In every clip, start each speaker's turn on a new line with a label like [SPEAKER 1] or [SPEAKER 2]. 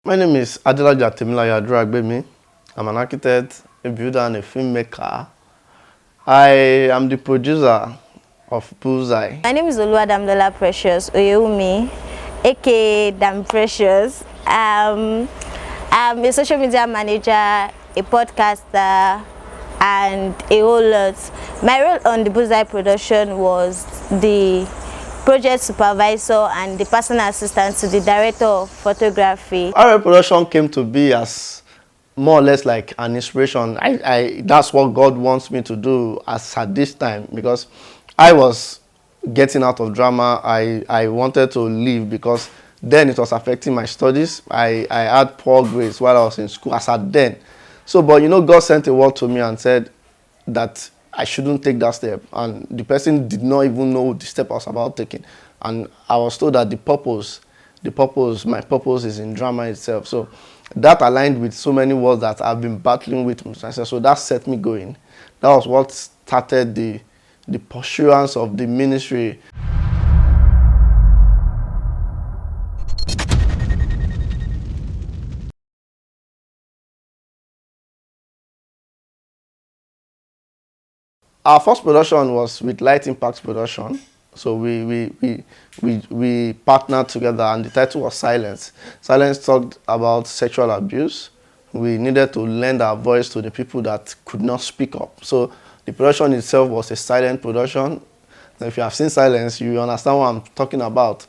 [SPEAKER 1] My name is Adelaja Temilayo. I'm an architect, a builder, and a filmmaker. I am the producer of Bullseye.
[SPEAKER 2] My name is Oluwadamlola Precious Oyewumi, aka Dam Precious. I'm a social media manager, a podcaster, and a whole lot. My role on the Bullseye production was the project supervisor and the personal assistant to the director of photography.
[SPEAKER 1] Our production came to be as more or less like an inspiration. That's what God wants me to do as at this time, because I was getting out of drama. I wanted to leave because then it was affecting my studies. I had poor grades while I was in school as at then. So, but God sent a word to me and said that I shouldn't take that step, and the person did not even know the step I was about taking. And I was told that my purpose is in drama itself. So that aligned with so many words that I've been battling with myself. So that set me going. That was what started the pursuance of the ministry. Our first production was with Light Impact Production. So we partnered together, and the title was Silence. Silence talked about sexual abuse. We needed to lend our voice to the people that could not speak up. So the production itself was a silent production. Now, if you have seen Silence, you understand what I'm talking about.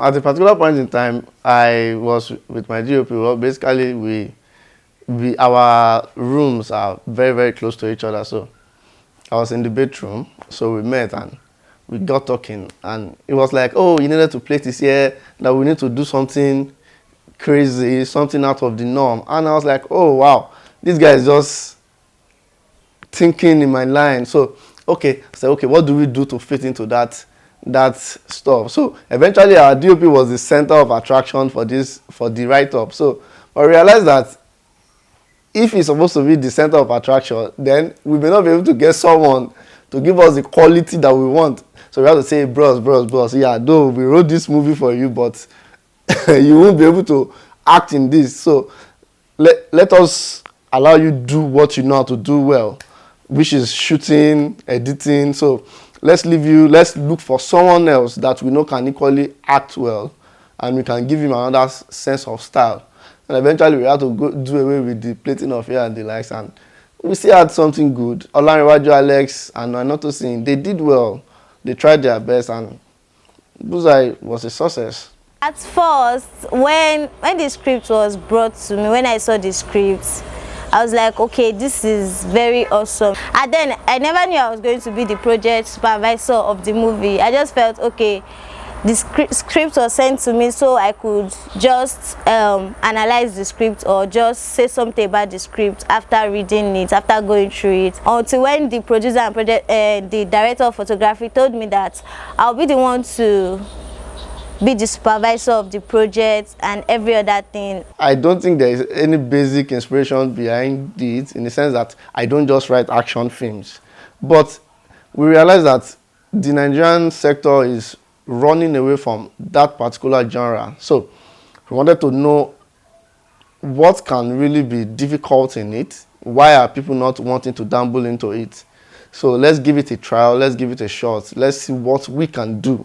[SPEAKER 1] At a particular point in time, I was with my GOP. Well, basically, our rooms are very, very close to each other. So I was in the bedroom, so we met and we got talking. And it was like, oh, you needed to play this here, that we need to do something crazy, something out of the norm. And I was like, oh, wow, this guy is just thinking in my line. So, okay, I said, okay, what do we do to fit into that stuff? So eventually our DOP was the center of attraction for the write-up. So I realized that if he's supposed to be the center of attraction, then we may not be able to get someone to give us the quality that we want. So we have to say, bros, yeah, though we wrote this movie for you, but you won't be able to act in this. So let us allow you do what you know how to do well, which is shooting, editing. So let's look for someone else that we know can equally act well, and we can give him another sense of style. And eventually we had to do away with the plating of hair and the likes, and we still had something good. Olanrewaju, Alex, and Anotosin, they did well. They tried their best, and Bullseye was a success.
[SPEAKER 2] At first, when the script was brought to me, when I saw the script, I was like, okay, this is very awesome. And then I never knew I was going to be the project supervisor of the movie. I just felt, okay, the script was sent to me so I could just analyze the script or just say something about the script after reading it, after going through it. Until when the producer and the director of photography told me that I'll be the one to be the supervisor of the project and every other thing.
[SPEAKER 1] I don't think there is any basic inspiration behind it, in the sense that I don't just write action films. But we realize that the Nigerian sector is running away from that particular genre. So we wanted to know what can really be difficult in it. Why are people not wanting to dabble into it? So let's give it a trial. Let's give it a shot. Let's see what we can do.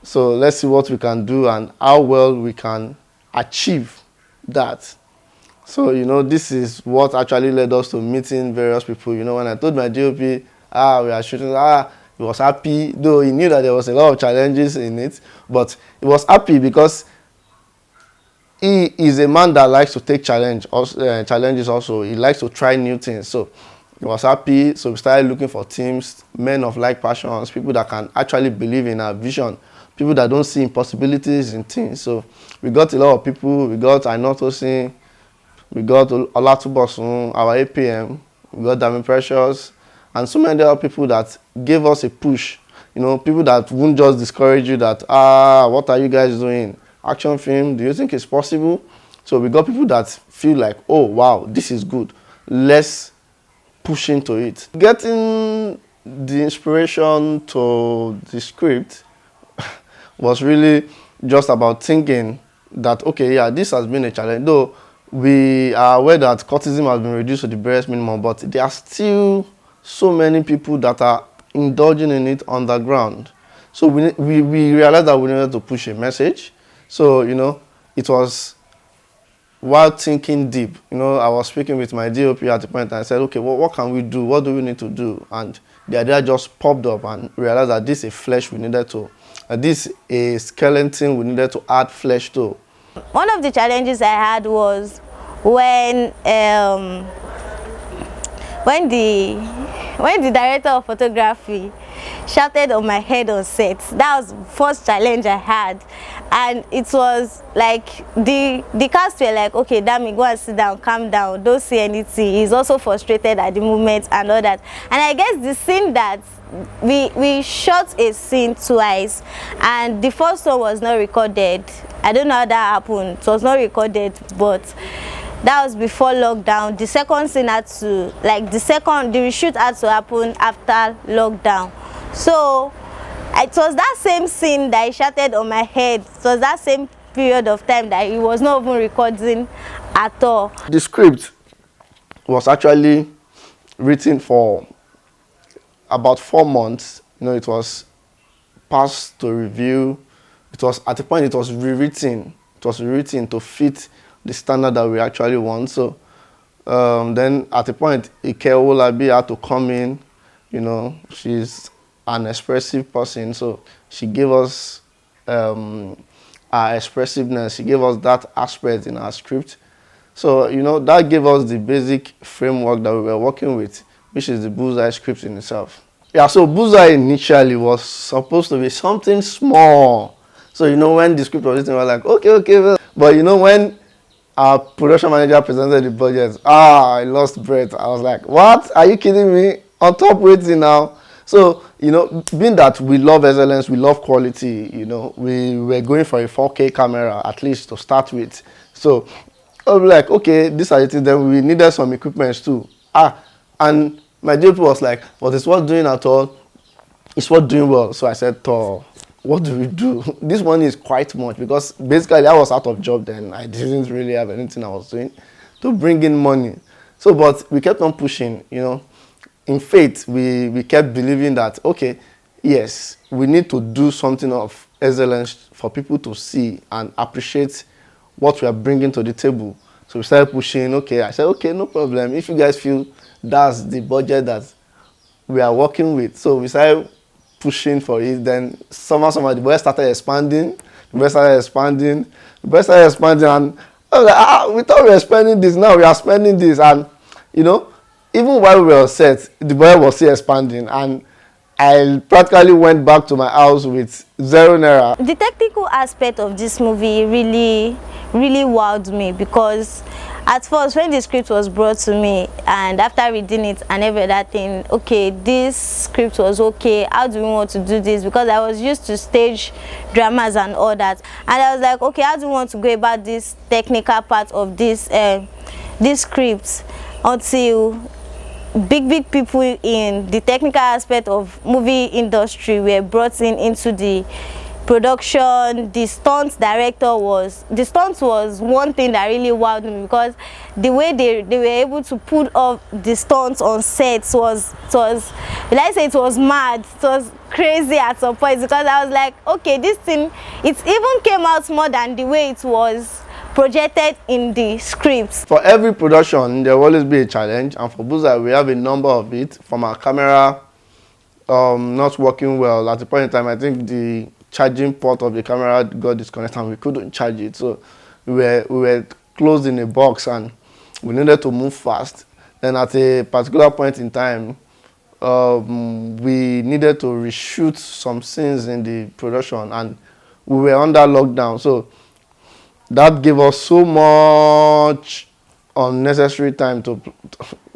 [SPEAKER 1] So let's see what we can do and how well we can achieve that. So, you know, this is what actually led us to meeting various people. You know, when I told my DOP, we are shooting, he was happy, though he knew that there was a lot of challenges in it, but he was happy because he is a man that likes to take challenges also. He likes to try new things. So he was happy. So we started looking for teams, men of like passions, people that can actually believe in our vision, people that don't see impossibilities in things. So we got a lot of people. We got Ainotosin, we got Olatubosun, our APM, we got Dami Precious, and so many other people that gave us a push. You know, people that won't just discourage you that, what are you guys doing? Action film, do you think it's possible? So we got people that feel like, oh, wow, this is good. Let's push into it. Getting the inspiration to the script was really just about thinking that, okay, yeah, this has been a challenge. Though we are aware that courtism has been reduced to the barest minimum, but there are still so many people that are indulging in it underground. So we realized that we needed to push a message. So, you know, it was while thinking deep. You know, I was speaking with my DOP at the point and I said, okay, well, what can we do? What do we need to do? And the idea just popped up and realized that this is a flesh we needed to, this is a skeleton we needed to add flesh to.
[SPEAKER 2] One of the challenges I had was when the director of photography shouted on my head on set. That was the first challenge I had, and it was like the cast were like, okay, Dami, go and sit down, calm down, don't say anything. He's also frustrated at the moment and all that. And I guess the scene that we shot a scene twice, and the first one was not recorded. I don't know how that happened. It was not recorded, but that was before lockdown. The second scene had to, like the reshoot had to happen after lockdown. So it was that same scene that he shouted on my head. It was that same period of time that he was not even recording at all.
[SPEAKER 1] The script was actually written for about 4 months. You know, it was passed to review. It was at the point it was rewritten. It was rewritten to fit the standard that we actually want. So then at the point, Ike Olabi had to come in. You know, she's an expressive person, so she gave us our expressiveness. She gave us that aspect in our script. So, you know, that gave us the basic framework that we were working with, which is the Bullseye script in itself. Yeah, so Bullseye initially was supposed to be something small. So, you know, when the script was written, we were like, okay, well. But, you know, when our production manager presented the budget, I lost breath. I was like, what? Are you kidding me? On top rating now. So, you know, being that we love excellence, we love quality, you know, we were going for a 4K camera, at least to start with. So, I was like, okay, this is it. Then we needed some equipment too. And my DP was like, what is what doing at all? It's what doing well. So I said, what do we do? This one is quite much because basically I was out of job then. I didn't really have anything I was doing to bring in money. So, but we kept on pushing, you know. In faith, we kept believing that, okay, yes, we need to do something of excellence for people to see and appreciate what we are bringing to the table. So we started pushing, okay, I said, okay, no problem. If you guys feel that's the budget that we are working with. So we started pushing for it. Then somehow the budget started expanding. And I was like, we thought we were spending this, now we are spending this. And, you know, even while we were on set, the budget was still expanding. And I practically went back to my house with 0 naira.
[SPEAKER 2] The technical aspect of this movie really wowed me, because at first when the script was brought to me and after reading it and every other thing, okay, this script was okay, how do we want to do this? Because I was used to stage dramas and all that, and I was like, okay, how do we want to go about this technical part of this script, until big people in the technical aspect of movie industry were brought into the production. The stunts was one thing that really wowed me, because the way they were able to put up the stunts on sets was will I say it was mad. It was crazy at some point, because I was like, okay, this thing, it even came out more than the way it was projected in the scripts.
[SPEAKER 1] For every production, there will always be a challenge, and for Bullseye, we have a number of it. From our camera not working well at the point in time, I think the charging port of the camera got disconnected and we couldn't charge it. So we were closed in a box and we needed to move fast. Then at a particular point in time, we needed to reshoot some scenes in the production, and we were under lockdown. So that gave us so much unnecessary time to,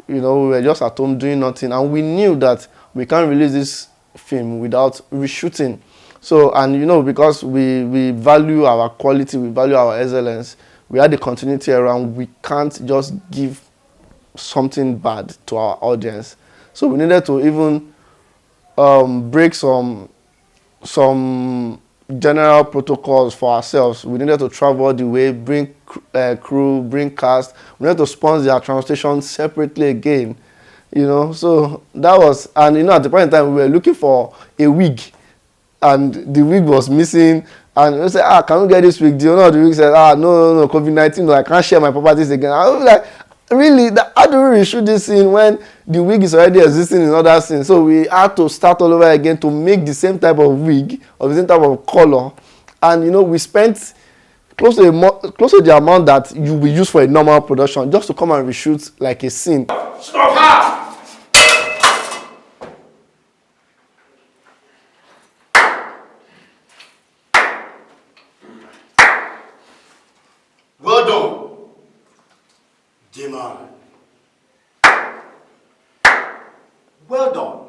[SPEAKER 1] we were just at home doing nothing, and we knew that we can't release this film without reshooting. So, and because we value our quality, we value our excellence, we had the continuity around, we can't just give something bad to our audience. So we needed to even break some general protocols for ourselves. We needed to travel the way, bring crew, bring cast. We needed to sponsor their transportation separately again. So that was, and at the point in time, we were looking for a wig, and the wig was missing, and we said, can we get this wig? The owner of the wig said, no, COVID-19, no, I can't share my properties again. I was like, really, how do we reshoot this scene when the wig is already existing in other scenes? So we had to start all over again to make the same type of wig, or the same type of color, and we spent close to the amount that you will use for a normal production just to come and reshoot like a scene.
[SPEAKER 3] Stop her! Well done, Dinal. Well done.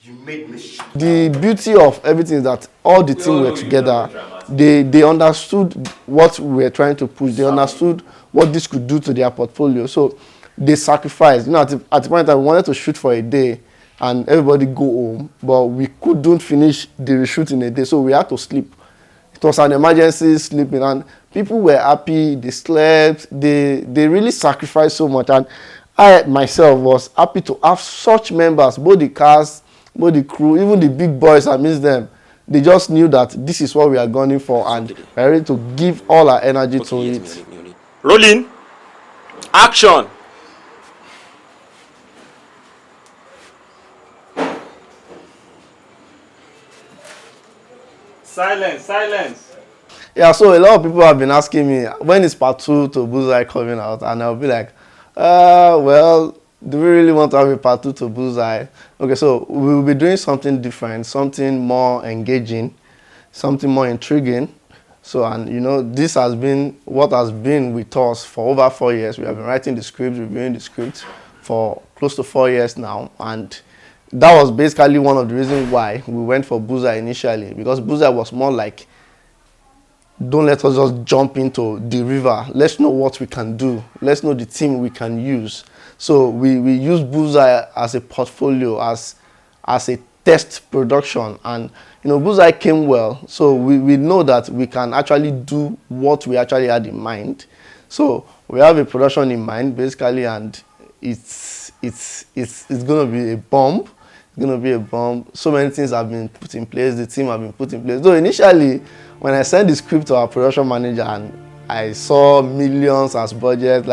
[SPEAKER 3] You made me shoot.
[SPEAKER 1] The beauty of everything is that all the team were together. They understood what we were trying to push. They understood what this could do to their portfolio. So they sacrificed. At the point in time, we wanted to shoot for a day and everybody go home, but we couldn't finish the reshoot in a day, so we had to sleep. It was an emergency sleeping, and people were happy. They slept. They really sacrificed so much, and I myself was happy to have such members, both the cast, both the crew, even the big boys. I miss them. They just knew that this is what we are going for, and we're ready to give all our energy to it.
[SPEAKER 3] Rolling. Action. Silence.
[SPEAKER 1] Yeah, so a lot of people have been asking me, when is part 2 to Bullseye coming out? And I'll be like, well, do we really want to have a part 2 to Bullseye? Okay, so we'll be doing something different, something more engaging, something more intriguing. So, and this has been what has been with us for over 4 years. We have been writing the script, reviewing the script for close to 4 years now. And that was basically one of the reasons why we went for Bullseye initially, because Bullseye was more like, don't let us just jump into the river. Let's know what we can do. Let's know the team we can use. So we use Bullseye as a portfolio, as a test production. And, Bullseye came well. So we know that we can actually do what we actually had in mind. So we have a production in mind, basically, and it's going to be a bomb. It's going to be a bomb. So many things have been put in place. The team have been put in place. So initially, when I sent the script to our production manager and I saw millions as budget,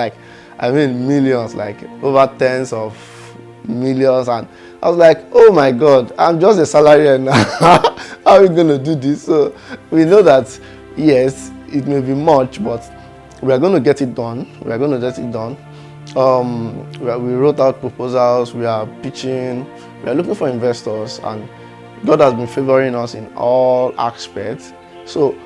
[SPEAKER 1] millions, over tens of millions, and I was like, oh my God, I'm just a salary earner. How are we going to do this? So we know that, yes, it may be much, but we are going to get it done. We are going to get it done. We wrote out proposals, we are pitching, we are looking for investors, and God has been favoring us in all aspects. So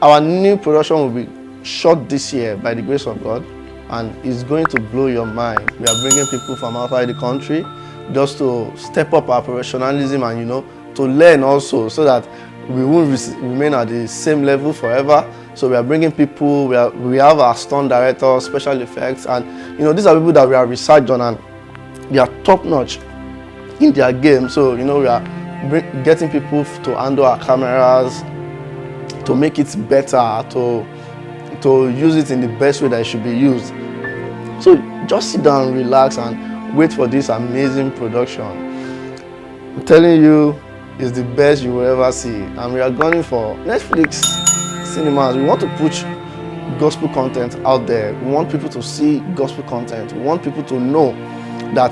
[SPEAKER 1] our new production will be shot this year by the grace of God, and it's going to blow your mind. We are bringing people from outside the country just to step up our professionalism and to learn also, so that we won't remain at the same level forever. So we are bringing people, we have our stunt directors, special effects, and these are people that we have researched on, and they are top notch in their game. So we are getting people to handle our cameras, to make it better, to use it in the best way that it should be used. So just sit down, relax, and wait for this amazing production. I'm telling you, it's the best you will ever see. And we are going for Netflix cinemas. We want to push gospel content out there. We want people to see gospel content. We want people to know that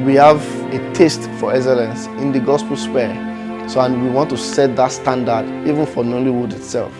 [SPEAKER 1] we have a taste for excellence in the gospel sphere. So, and we want to set that standard even for Nollywood itself.